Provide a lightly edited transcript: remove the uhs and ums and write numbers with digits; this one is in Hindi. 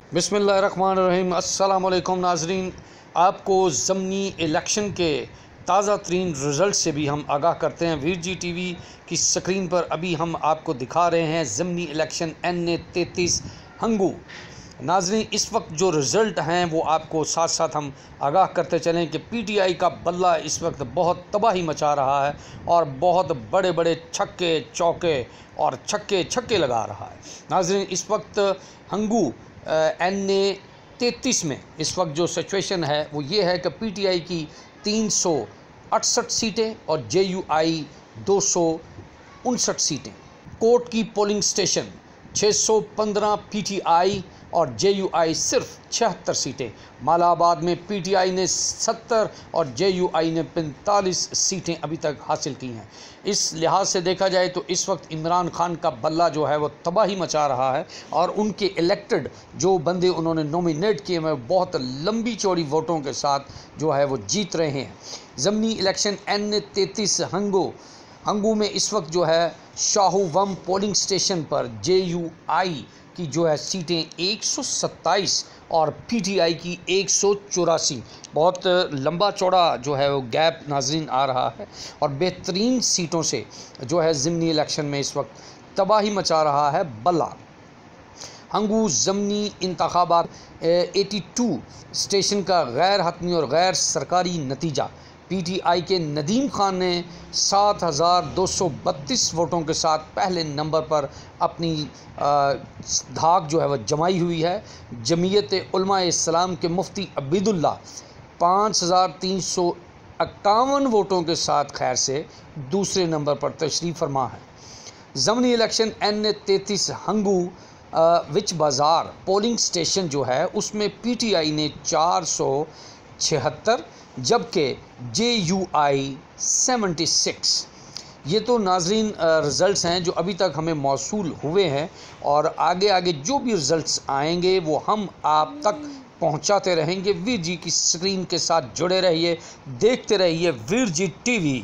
बिस्मिल्लाहिर्रहमानिर्रहीम। अस्सलाम वालेकुम नाज़रीन, आपको ज़मनी इलेक्शन के ताज़ा तरीन रिज़ल्ट से भी हम आगाह करते हैं। वीर जी टीवी की स्क्रीन पर अभी हम आपको दिखा रहे हैं ज़मनी इलेक्शन NA 33 हंगू। नाज़रीन, इस वक्त जो रिज़ल्ट हैं वो आपको साथ साथ हम आगाह करते चलें कि PTI का बल्ला इस वक्त बहुत तबाही मचा रहा है और बहुत बड़े बड़े छक्के चौके और छक्के लगा रहा है। नाज़रीन, इस वक्त हंगू NA 33 में इस वक्त जो सिचुएशन है वो ये है कि PTI की 368 सीटें और JUI 259 सीटें। कोर्ट की पोलिंग स्टेशन 615 PTI और JUI सिर्फ 76 सीटें। मालाबाद में PTI ने 70 और JUI ने 45 सीटें अभी तक हासिल की हैं। इस लिहाज से देखा जाए तो इस वक्त इमरान खान का बल्ला जो है वो तबाही मचा रहा है और उनके इलेक्टेड जो बंदे उन्होंने नॉमिनेट किए हैं बहुत लंबी चौड़ी वोटों के साथ जो है वो जीत रहे हैं। ज़मनी इलेक्शन NA 33 हंगू में इस वक्त जो है शाहू वम पोलिंग स्टेशन पर JUI की जो है सीटें 127 और PTI की 184। बहुत लंबा चौड़ा जो है वो गैप नाज़रीन आ रहा है और बेहतरीन सीटों से जो है ज़मनी इलेक्शन में इस वक्त तबाही मचा रहा है बल्ला। हंगू ज़मनी इंतखाबात 82 स्टेशन का गैर हतमी और गैर सरकारी नतीजा। PTI के नदीम खान ने 7232 वोटों के साथ पहले नंबर पर अपनी धाक जो है वह जमाई हुई है। जमीयत उलमा इस्लाम के मुफ्ती अबीदुल्ला 5351 वोटों के साथ खैर से दूसरे नंबर पर तशरीफ़ फरमा है। ज़मनी इलेक्शन NA 33 हंगू विच बाज़ार पोलिंग स्टेशन जो है उसमें PTI ने 476 जबकि JUI 76। ये तो नाज़रीन रिज़ल्ट्स हैं जो अभी तक हमें मौसूल हुए हैं और आगे जो भी रिज़ल्ट्स आएंगे वो हम आप तक पहुंचाते रहेंगे। वीर जी की स्क्रीन के साथ जुड़े रहिए, देखते रहिए वीर जी टीवी।